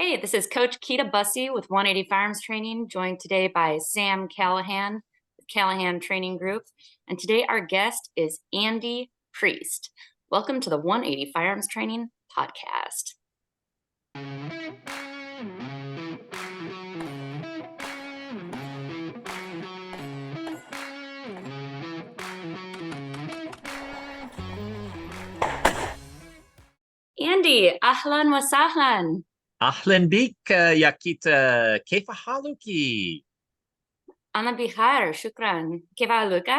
Hey, this is Coach Keita Bussey with 180 Firearms Training, joined today by Sam Callahan with Callahan Training Group. And today our guest is Andy Priest. Welcome to the 180 Firearms Training Podcast. Andy, ahlan wa sahlan. أهلا بك يا كيتا، كيف حالك؟ أنا بخير، شكرا. كيف حالك؟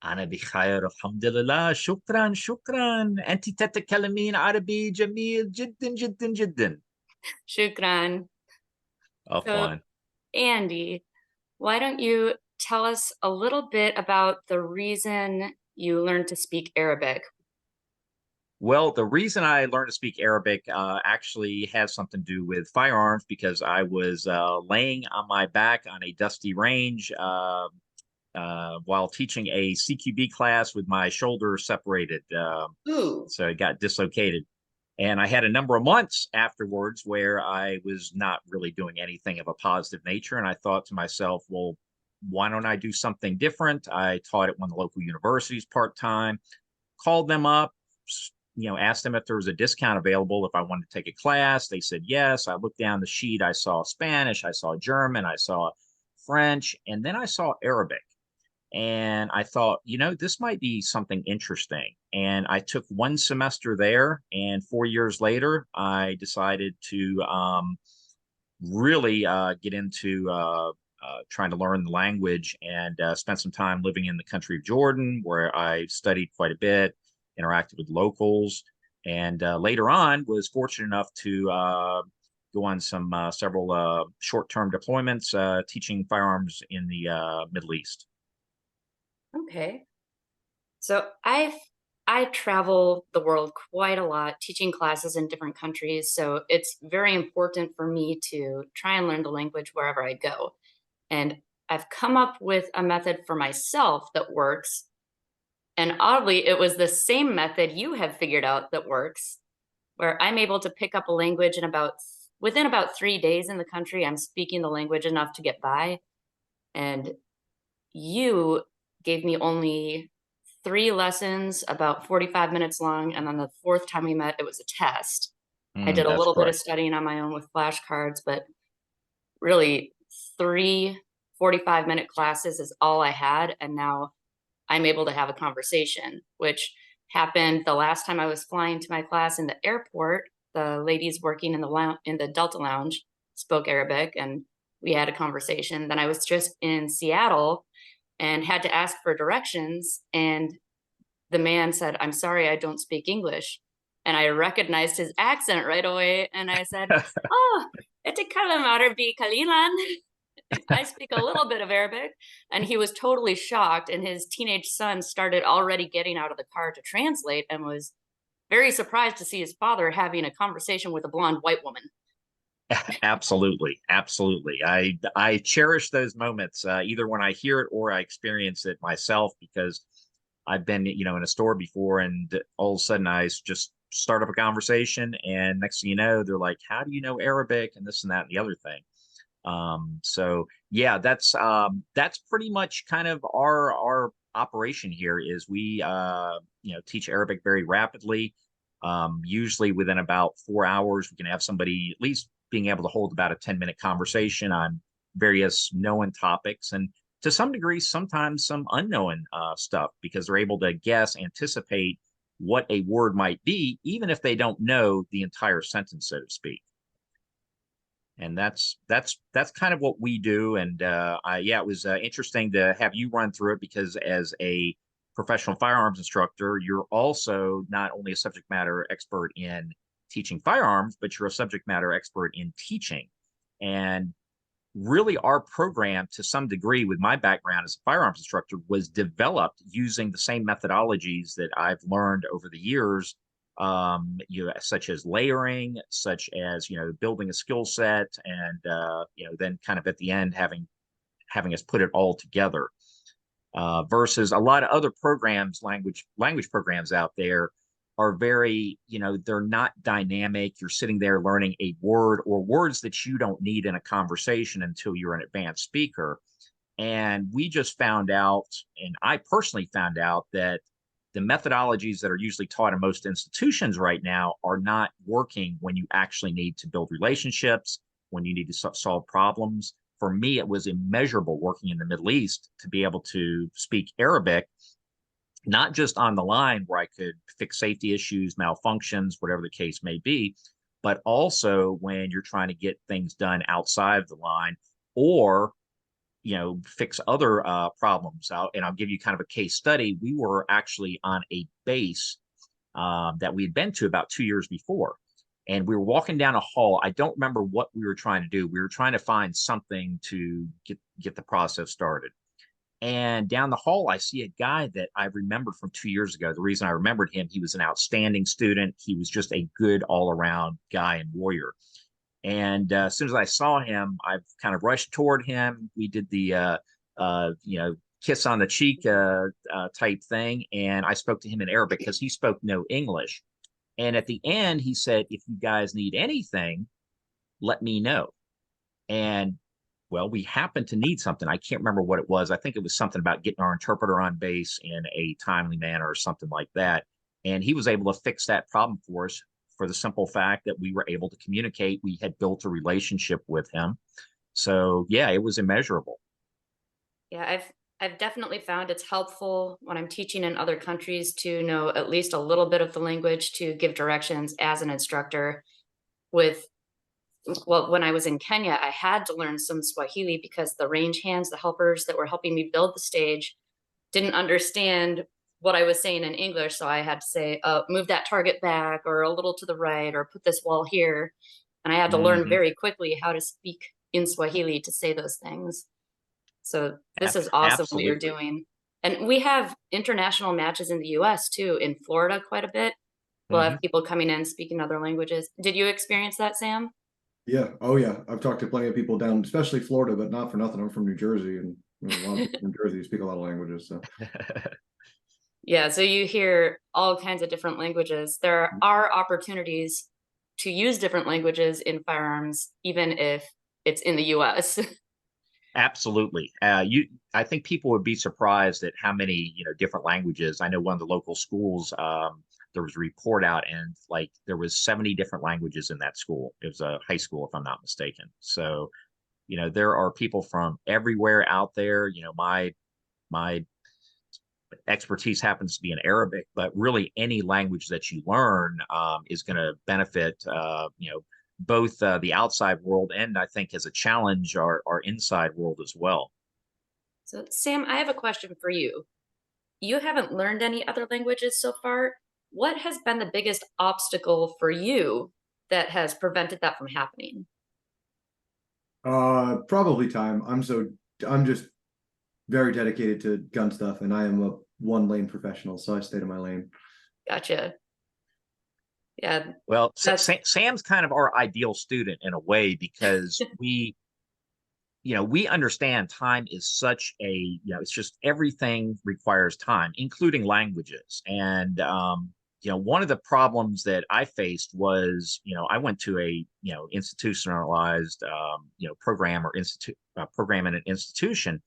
أنا بخير الحمد لله، شكرا شكرا. أنت تتكلمين عربي جميل جدا جدا جدا. شكرا. So, عفوا. Andy, why don't you tell us a little bit about the reason you learned to speak Arabic? Well, the reason I learned to speak Arabic actually has something to do with firearms because I was laying on my back on a dusty range while teaching a CQB class with my shoulder separated. Ooh. So it got dislocated. And I had a number of months afterwards where I was not really doing anything of a positive nature. And I thought to myself, well, why don't I do something different? I taught at one of the local universities part-time, called them up, asked them if there was a discount available if I wanted to take a class. They said yes. I looked down the sheet. I saw Spanish, I saw German, I saw French, and then I saw Arabic. And I thought, this might be something interesting. And I took one semester there. And 4 years later, I decided to really get into trying to learn the language and spent some time living in the country of Jordan, where I studied quite a bit, interacted with locals, and later on was fortunate enough to go on several short-term deployments teaching firearms in the Middle East. Okay. So I travel the world quite a lot, teaching classes in different countries. So it's very important for me to try and learn the language wherever I go. And I've come up with a method for myself that works. And oddly, it was the same method you have figured out that works, where I'm able to pick up a language within about 3 days in the country. I'm speaking the language enough to get by. And you gave me only 3 lessons, about 45 minutes long. And then the fourth time we met, it was a test. I did a That's little bit of correct. studying on my own with flashcards, but really 3 45-minute classes is all I had. And now I'm able to have a conversation, which happened the last time I was flying to my class in the airport. The ladies working in the Delta Lounge spoke Arabic, and we had a conversation. Then I was just in Seattle and had to ask for directions, and the man said, "I'm sorry, I don't speak English." And I recognized his accent right away, and I said, "Oh, اتكلم عربي قليلا." I speak a little bit of Arabic. And he was totally shocked, and his teenage son started already getting out of the car to translate and was very surprised to see his father having a conversation with a blonde white woman. Absolutely, absolutely. I cherish those moments, either when I hear it or I experience it myself, because I've been, in a store before, and all of a sudden just start up a conversation, and next thing you know, they're like, "How do you know Arabic?" and this and that and the other thing. So yeah, that's pretty much kind of our operation here. Is we teach Arabic very rapidly. Usually within about 4 hours, we can have somebody at least being able to hold about a 10-minute conversation on various known topics, and to some degree, sometimes some unknown stuff, because they're able to guess, anticipate what a word might be, even if they don't know the entire sentence, so to speak. And that's kind of what we do. And it was interesting to have you run through it, because as a professional firearms instructor, you're also not only a subject matter expert in teaching firearms, but you're a subject matter expert in teaching. And really, our program, to some degree, with my background as a firearms instructor, was developed using the same methodologies that I've learned over the years, such as layering, such as building a skill set, and then kind of at the end having us put it all together. Versus a lot of other programs, language programs out there, are very, they're not dynamic. You're sitting there learning a word or words that you don't need in a conversation until you're an advanced speaker. And we just found out, and I personally found out, that the methodologies that are usually taught in most institutions right now are not working when you actually need to build relationships, when you need to solve problems. For me, it was immeasurable working in the Middle East to be able to speak Arabic, not just on the line where I could fix safety issues, malfunctions, whatever the case may be, but also when you're trying to get things done outside of the line, or fix other problems out. And I'll give you kind of a case study. We were actually on a base that we had been to about 2 years before. And we were walking down a hall. I don't remember what we were trying to do. We were trying to find something to get the process started. And down the hall, I see a guy that I remembered from 2 years ago. The reason I remembered him, he was an outstanding student. He was just a good all around guy and warrior. And as soon as I saw him, I kind of rushed toward him. We did the, kiss on the cheek type thing. And I spoke to him in Arabic because he spoke no English. And at the end, he said, if you guys need anything, let me know. And well, we happened to need something. I can't remember what it was. I think it was something about getting our interpreter on base in a timely manner or something like that. And he was able to fix that problem for us, for the simple fact that we were able to communicate. We had built a relationship with him. So yeah, it was immeasurable. Yeah, I've definitely found it's helpful when I'm teaching in other countries to know at least a little bit of the language to give directions as an instructor. With Well, when I was in Kenya, I had to learn some Swahili because the range hands, the helpers that were helping me build the stage, didn't understand what I was saying in English. So I had to say, move that target back or a little to the right or put this wall here. And I had to learn Mm-hmm. very quickly how to speak in Swahili to say those things. So this is awesome what you're Absolutely. doing. And we have international matches in the US too, in Florida quite a bit. We'll Mm-hmm. have people coming in speaking other languages. Did you experience that, Sam? Yeah. Oh, yeah. I've talked to plenty of people down, especially Florida, but not for nothing. I'm from New Jersey, and a lot of people from Jersey speak a lot of languages. So, Yeah, so you hear all kinds of different languages. There are opportunities to use different languages in firearms, even if it's in the US. Absolutely. I think people would be surprised at how many, different languages. I know one of the local schools, there was a report out, and like there was 70 different languages in that school. It was a high school, if I'm not mistaken. So, there are people from everywhere out there. My expertise happens to be in Arabic, but really any language that you learn is going to benefit, both the outside world, and I think as a challenge, our inside world as well. So, Sam, I have a question for you. You haven't learned any other languages so far. What has been the biggest obstacle for you that has prevented that from happening? probably time. I'm just very dedicated to gun stuff, and I am a one lane professional, so I stay to my lane. Gotcha. Yeah, Well, that's Sam's kind of our ideal student in a way, because we understand time is such a, it's just everything requires time, including languages. And, one of the problems that I faced was, I went to a, institutionalized, program or program in an institution.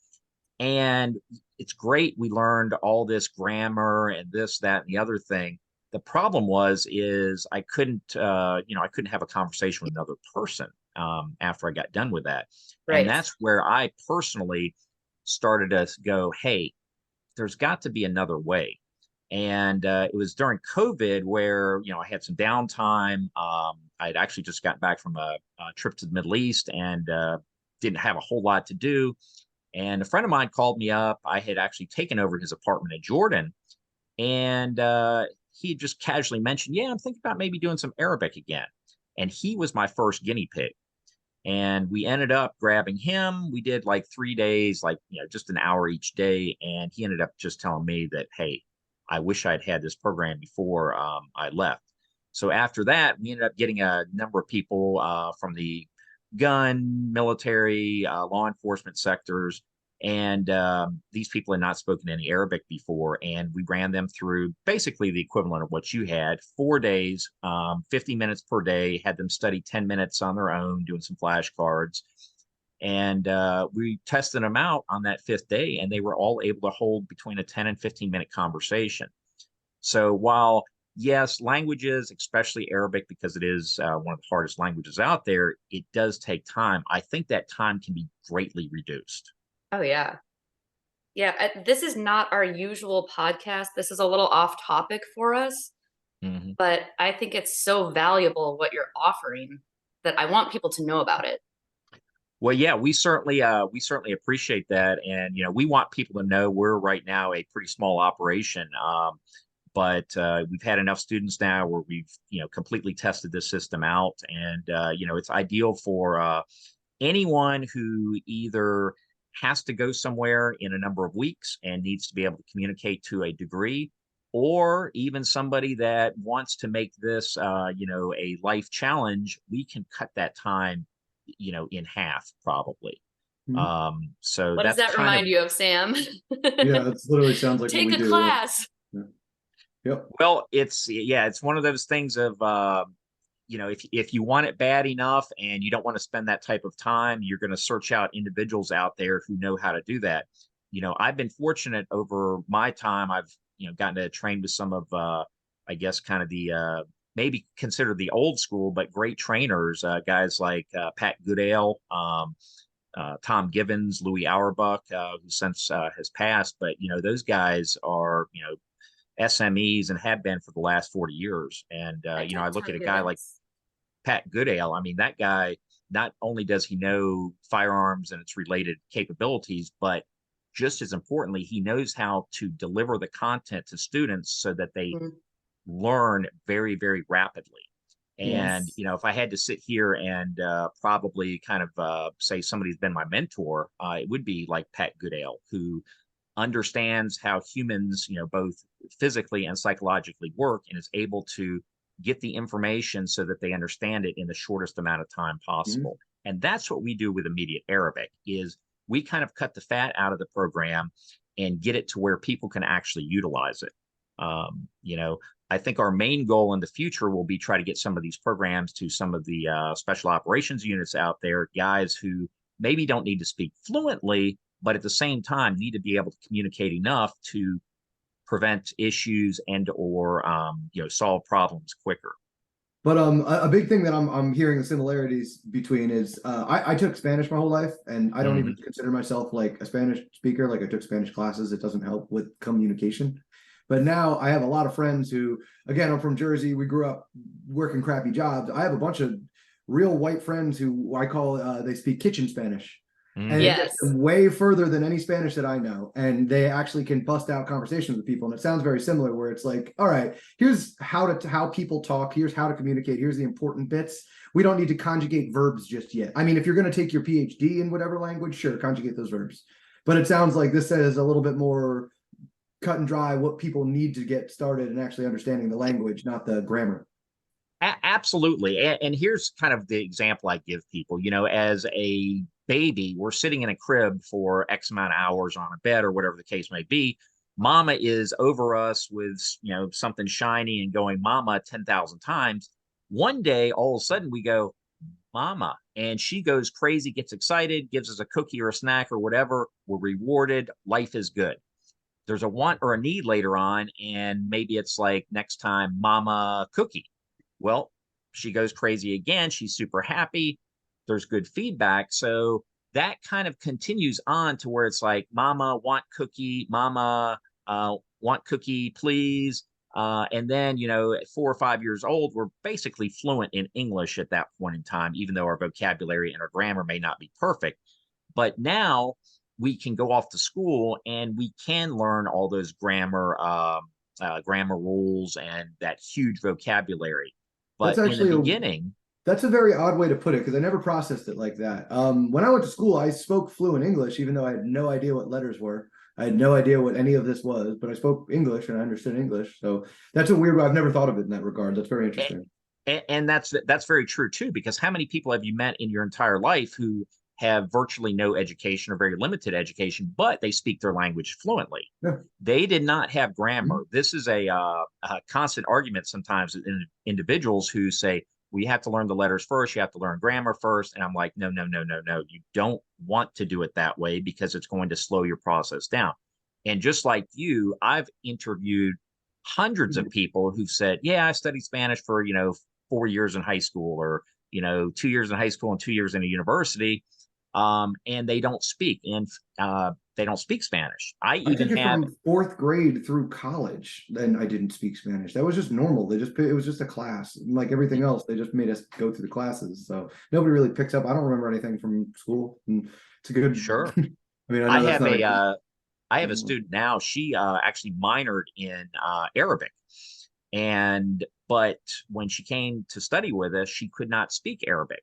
And it's great. We learned all this grammar and this, that, and the other thing. The problem is I couldn't, I couldn't have a conversation with another person after I got done with that. And right. that's where I personally started to go, hey, there's got to be another way. And it was during COVID where, I had some downtime. I'd actually just gotten back from a trip to the Middle East, and didn't have a whole lot to do. And a friend of mine called me up. I had actually taken over his apartment in Jordan, and he had just casually mentioned, yeah, I'm thinking about maybe doing some Arabic again. And he was my first guinea pig. And we ended up grabbing him. We did like 3 days, like, just an hour each day. And he ended up just telling me that, hey, I wish I'd had this program before I left. So after that, we ended up getting a number of people from the gun, military, law enforcement sectors And these people had not spoken any Arabic before, and we ran them through basically the equivalent of what you had, 4 days, 50 minutes per day, had them study 10 minutes on their own, doing some flashcards. And we tested them out on that 5th day, and they were all able to hold between a 10 and 15-minute conversation. So while, yes, languages, especially Arabic, because it is one of the hardest languages out there, it does take time. I think that time can be greatly reduced. Oh, yeah. Yeah, this is not our usual podcast. This is a little off topic for us, Mhm. but I think it's so valuable what you're offering that I want people to know about it. Well, yeah, we certainly appreciate that, and we want people to know we're right now a pretty small operation, but we've had enough students now where we've completely tested this system out, and it's ideal for anyone who either has to go somewhere in a number of weeks and needs to be able to communicate to a degree, or even somebody that wants to make this, a life challenge. We can cut that time, in half probably. Mhm. So What does that's that kind of, remind you of, Sam? Yeah, that's literally sounds like what Take we a do. Yeah. class. Yeah. Yep. well, it's one of those things of, if you want it bad enough and you don't want to spend that type of time, you're going to search out individuals out there who know how to do that. I've been fortunate over my time. I've gotten to train with some of, I guess, kind of the maybe considered the old school, but great trainers, guys like Pat Goodale, Tom Givens, Louis Auerbach, who since has passed. But those guys are SMEs and have been for the last 40 years. And I I took look at Tom a guy like Gibbons. Pat Goodale. I mean, that guy, not only does he know firearms and its related capabilities, but just as importantly, he knows how to deliver the content to students so that they Mm, learn very, very rapidly. And, yes. if I had to sit here and probably kind of say somebody's been my mentor, it would be like Pat Goodale, who understands how humans, both physically and psychologically work, and is able to get the information so that they understand it in the shortest amount of time Mhm. possible. And that's what we do with immediate Arabic is we kind of cut the fat out of the program and get it to where people can actually utilize it. I think our main goal in the future will be try to get some of these programs to some of the special operations units out there, guys who maybe don't need to speak fluently, but at the same time need to be able to communicate enough to prevent issues and or solve problems quicker. But a big thing that I'm hearing the similarities between is I took Spanish my whole life, and I don't even Mm-hmm. consider myself like a Spanish speaker. Like I took Spanish classes. It doesn't help with communication. But now I have a lot of friends who, again, I'm from Jersey. We grew up working crappy jobs. I have a bunch of real white friends who I call they speak kitchen Spanish. And Mm-hmm. it gets Yes. them way further than any Spanish that I know. And they actually can bust out conversations with people. And it sounds very similar, where it's like, all right, here's how people talk, here's how to communicate, here's the important bits. We don't need to conjugate verbs just yet. I mean, if you're going to take your PhD in whatever language, sure, conjugate those verbs. But it sounds like this is a little bit more cut and dry what people need to get started and actually understanding the language, not the grammar. Absolutely. And here's kind of the example I give people. As a baby, we're sitting in a crib for X amount of hours on a bed or whatever the case may be. Mama is over us with, something shiny and going, Mama, 10,000 times. One day, all of a sudden, we go, Mama. And she goes crazy, gets excited, gives us a cookie or a snack or whatever. We're rewarded. Life is good. There's a want or a need later on, and maybe it's like next time, Mama, cookie. Well, she goes crazy again. She's super happy. There's good feedback. So that kind of continues on to where it's like, Mama, want cookie, Mama, want cookie, please. And then, at 4 or 5 years old, we're basically fluent in English at that point in time, even though our vocabulary and our grammar may not be perfect. But now we can go off to school and we can learn all those grammar rules and that huge vocabulary. That's But in the actually beginning, that's a very odd way to put it because I never processed it like that. When I went to school, I spoke fluent English, even though I had no idea what letters were. I had no idea what any of this was, but I spoke English and I understood English. So that's a weird. I've never thought of it in that regard. That's very interesting. and that's very true too, because how many people have you met in your entire life who have virtually no education or very limited education, but they speak their language fluently. Yeah. They did not have grammar. This is a constant argument sometimes in individuals who say, we have to learn the letters first. You have to learn grammar first. And I'm like, no, no, no, no, no. You don't want to do it that way because it's going to slow your process down. And just like you, I've interviewed hundreds of people who've said, yeah, I studied Spanish for, 4 years in high school, or, 2 years in high school and 2 years in a university. And they don't speak, and they don't speak Spanish. I I took even it have, from fourth grade through college. Then I didn't speak Spanish. That was just normal. It was just a class. Like everything else, they just made us go through the classes. So nobody really picks up. I don't remember anything from school. And it's a good. sure. I mean, I I know that's have not I have a student now. She actually minored in Arabic, but when she came to study with us, she could not speak Arabic.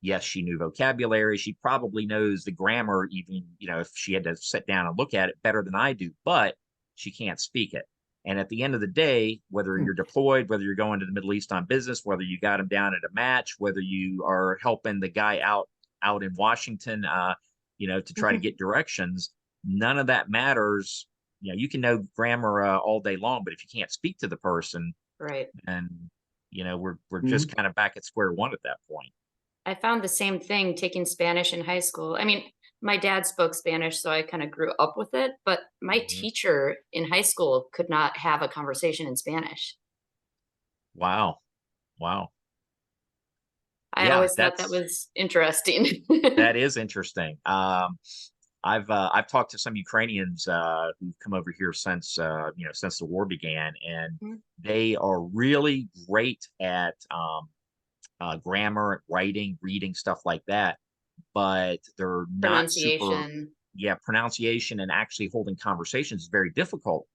Yes, she knew vocabulary. She probably knows the grammar, even, if she had to sit down and look at it, better than I do, but she can't speak it. And at the end of the day, whether you're deployed, whether you're going to the Middle East on business, whether you got him down at a match, whether you are helping the guy out in Washington, to try to get directions, none of that matters. You can know grammar all day long, but if you can't speak to the person, Right. and we're just kind of back at square one at that point. I found the same thing taking Spanish in high school. I mean, my dad spoke Spanish, so I kind of grew up with it, but my Mhm. teacher in high school could not have a conversation in Spanish. Wow. Wow. I Yeah, always thought that was interesting. that is interesting. I've talked to some Ukrainians who've come over here since since the war began, and Mhm. they are really great at grammar, writing, reading, stuff like that, but they're not super. Pronunciation. Yeah, pronunciation and actually holding conversations is very difficult.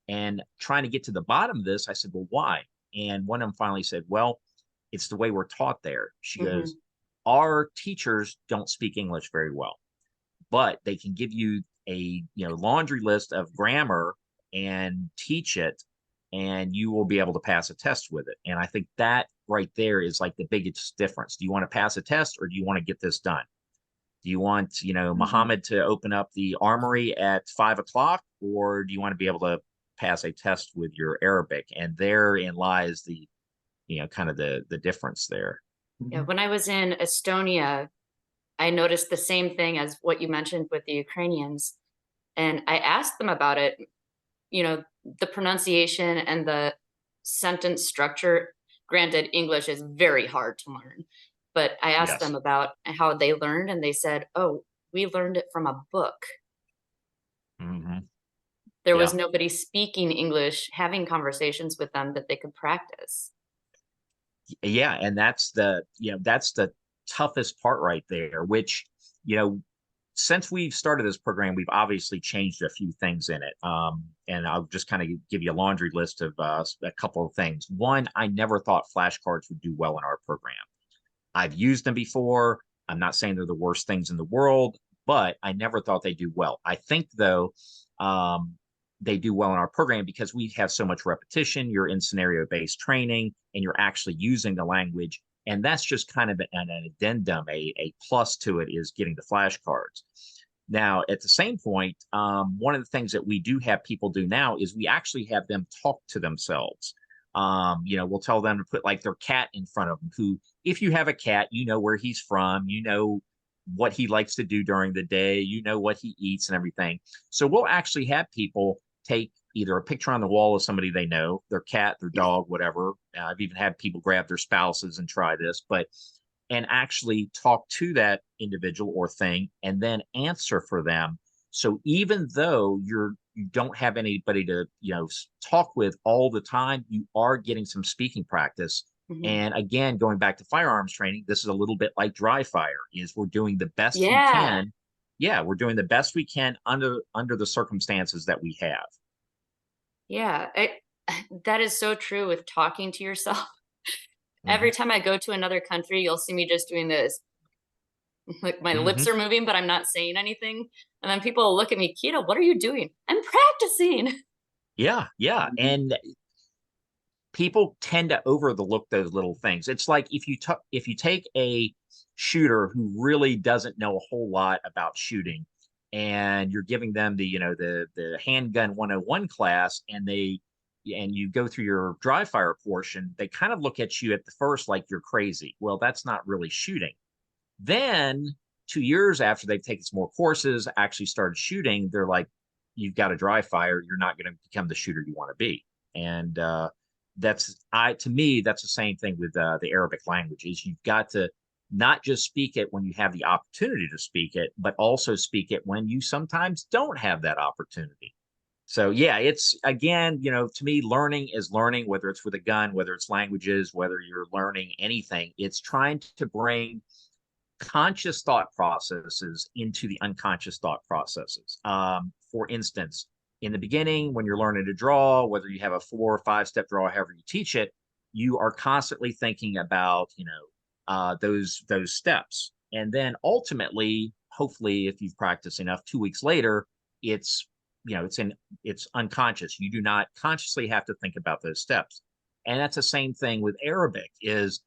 And trying to get to the bottom of this, I said, well, why? And one of them finally said, well, it's the way we're taught there. She Hmm. goes, our teachers don't speak English very well, but they can give you a laundry list of grammar and teach it, and you will be able to pass a test with it. And I think that right there is like the biggest difference. Do you want to pass a test, or do you want to get this done? Do you want, Muhammad to open up the armory at 5 o'clock, or do you want to be able to pass a test with your Arabic? And therein lies the, kind of the difference there. Yeah, when I was in Estonia, I noticed the same thing as what you mentioned with the Ukrainians. And I asked them about it, the pronunciation and the sentence structure. Granted, English is very hard to learn, but I asked Yes. them about how they learned, and they said, oh, we learned it from a book. Hmm. There was Yeah. nobody speaking English, having conversations with them that they could practice. Yeah. And that's the toughest part right there, which, you know, since we've started this program, we've obviously changed a few things in it. And I'll just kind of give you a laundry list of a couple of things. One, I never thought flashcards would do well in our program. I've used them before. I'm not saying they're the worst things in the world, but I never thought they'd do well. I think, though, they do well in our program because we have so much repetition. You're in scenario based training and you're actually using the language. And that's just kind of an addendum, a plus to it is getting the flashcards. Now, at the same point, one of the things that we do have people do now is we actually have them talk to themselves. We'll tell them to put like their cat in front of them, who, if you have a cat, you know where he's from, you know what he likes to do during the day, you know what he eats and everything. So we'll actually have people take either a picture on the wall of somebody they know, their cat, their dog, whatever. I've even had people grab their spouses and try this, and actually talk to that individual or thing and then answer for them. So even though you don't have anybody to talk with all the time, you are getting some speaking practice. Mhm. And again, going back to firearms training, this is a little bit like dry fire, is we're doing the best we Yeah, can. Yeah, we're doing the best we can under the circumstances that we have. yeah. That is so true with talking to yourself. Every Hmm. time I go to another country, you'll see me just doing this. Like my lips Hmm. are moving, but I'm not saying anything. And then people will look at me, Kita, what are you doing? I'm practicing. Yeah, yeah. Mhm. And people tend to overlook those little things. It's like if you take a shooter who really doesn't know a whole lot about shooting, and you're giving them the, the handgun 101 class, and you go through your dry fire portion, they kind of look at you at the first like you're crazy. Well, that's not really shooting. Then 2 years after they've taken some more courses, actually started shooting, they're like, you've got a dry fire, you're not going to become the shooter you want to be. And to me, that's the same thing with the Arabic languages. You've got to not just speak it when you have the opportunity to speak it, but also speak it when you sometimes don't have that opportunity. So yeah, it's, again, to me, learning is learning, whether it's with a gun, whether it's languages, whether you're learning anything. It's trying to bring conscious thought processes into the unconscious thought processes. For instance, in the beginning, when you're learning to draw, whether you have a 4 or 5 step draw, however you teach it, you are constantly thinking about, those steps. And then ultimately, hopefully, if you've practiced enough, 2 weeks later, it's, it's unconscious. You do not consciously have to think about those steps. And that's the same thing with Arabic is,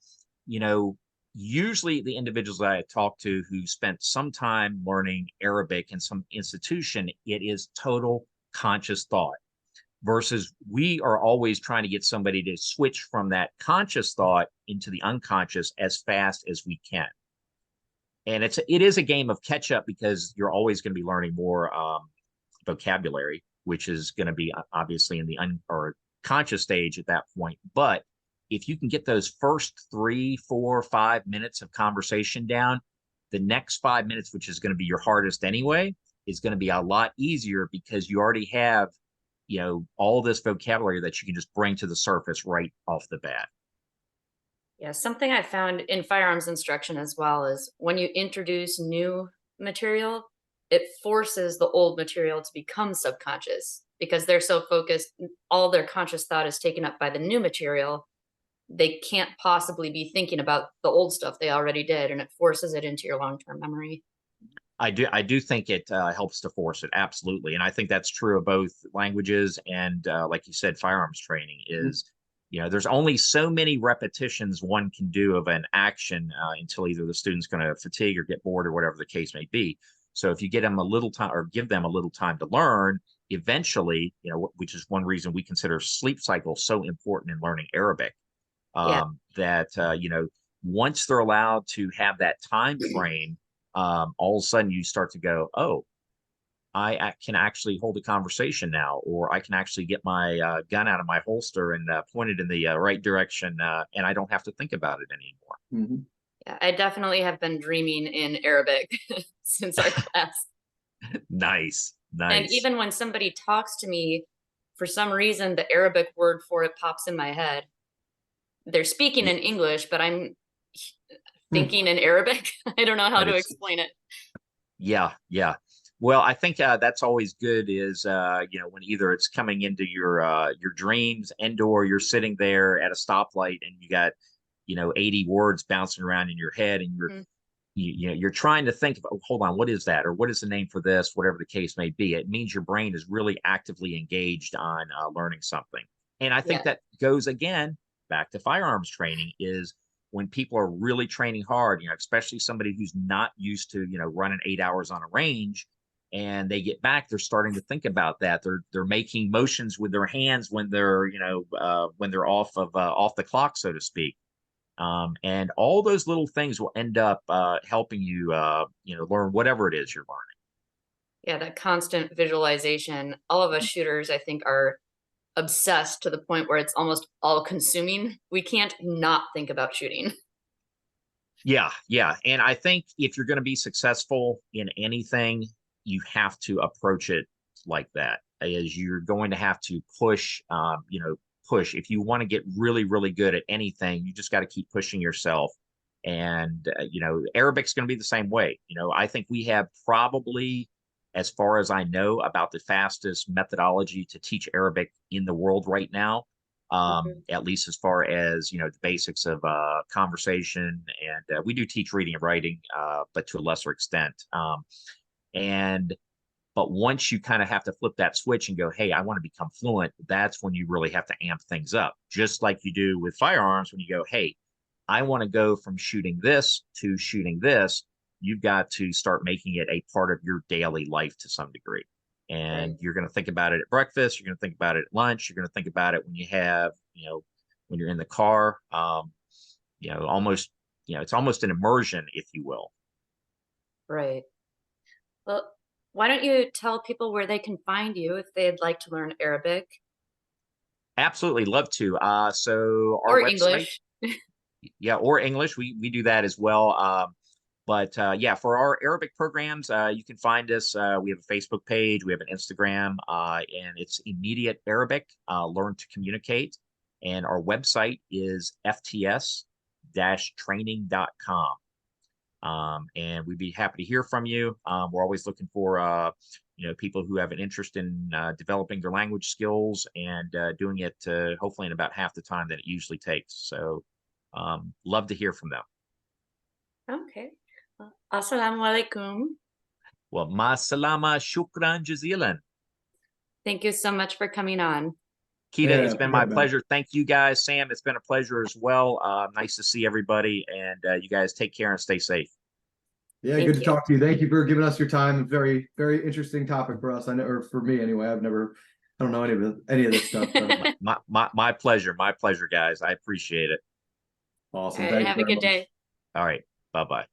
usually the individuals that I talk to who spent some time learning Arabic in some institution, it is total conscious thought, versus we are always trying to get somebody to switch from that conscious thought into the unconscious as fast as we can. And it is a game of catch up, because you're always going to be learning more vocabulary, which is going to be obviously in the conscious stage at that point. But if you can get those first 3, 4, 5 minutes of conversation down, the next 5 minutes, which is going to be your hardest anyway, is going to be a lot easier, because you already have, all this vocabulary that you can just bring to the surface right off the bat. Yeah, something I found in firearms instruction as well is when you introduce new material, it forces the old material to become subconscious, because they're so focused, all their conscious thought is taken up by the new material. They can't possibly be thinking about the old stuff they already did, and it forces it into your long-term memory. I do think it helps to force it, absolutely, and I think that's true of both languages and, like you said, firearms training is, there's only so many repetitions one can do of an action until either the student's going to fatigue or get bored or whatever the case may be. So if you get them a little time, or give them a little time to learn, eventually, which is one reason we consider sleep cycle so important in learning Arabic. Yeah. That once they're allowed to have that time frame, all of a sudden you start to go, oh, I can actually hold a conversation now, or I can actually get my gun out of my holster and point it in the right direction, and I don't have to think about it anymore. Mm-hmm. Yeah, I definitely have been dreaming in Arabic since our class. Nice. And even when somebody talks to me, for some reason, the Arabic word for it pops in my head. They're speaking in English, but I'm thinking in Arabic. I don't know how to explain it. Yeah. Well, I think that's always good is, when either it's coming into your dreams, and/or you're sitting there at a stoplight and you got, 80 words bouncing around in your head, and you're trying to think of, oh, hold on, what is that? Or what is the name for this? Whatever the case may be. It means your brain is really actively engaged on learning something. And I think that goes again back to firearms training, is when people are really training hard, especially somebody who's not used to, running 8 hours on a range, and they get back, they're starting to think about that. They're making motions with their hands when they're, when they're off the clock, so to speak. And all those little things will end up helping you, learn whatever it is you're learning. Yeah, that constant visualization. All of us shooters, I think, are obsessed to the point where it's almost all consuming. We can't not think about shooting. Yeah. And I think if you're going to be successful in anything, you have to approach it like that. As you're going to have to push, push. If you want to get really, really good at anything, you just got to keep pushing yourself. And, Arabic's going to be the same way. I think we have probably, as far as I know, about the fastest methodology to teach Arabic in the world right now. At least as far as, the basics of conversation. And we do teach reading and writing, but to a lesser extent. And But once you kind of have to flip that switch and go, hey, I want to become fluent, that's when you really have to amp things up. Just like you do with firearms, when you go, hey, I want to go from shooting this to shooting this, you've got to start making it a part of your daily life to some degree. And Right. you're going to think about it at breakfast. You're going to think about it at lunch. You're going to think about it when you have, when you're in the car. Almost, it's almost an immersion, if you will. Right. Well, why don't you tell people where they can find you if they'd like to learn Arabic Absolutely love to. So our or website, English? yeah, or English, we do that as well. But yeah, for our Arabic programs, you can find us. We have a Facebook page, we have an Instagram, and it's Immediate Arabic, Learn to Communicate. And our website is fts-training.com. And we'd be happy to hear from you. We're always looking for people who have an interest in developing their language skills and doing it hopefully in about half the time that it usually takes. So love to hear from them. Okay. Assalamu alaikum. Well, ma salama, shukran jazilan. Thank you so much for coming on. Keita, Yeah, it's been forget my about it. pleasure. Thank you guys. Sam, it's been a pleasure as well. Nice to see everybody, and you guys take care and stay safe. Yeah, Thank good to you. talk to you. Thank you for giving us your time. Very, very interesting topic for us. I know, or for me anyway. I don't know any of this stuff. So. My pleasure. My pleasure, guys. I appreciate it. Awesome. All right, Thank you have a very good much. day. All right. Bye-bye.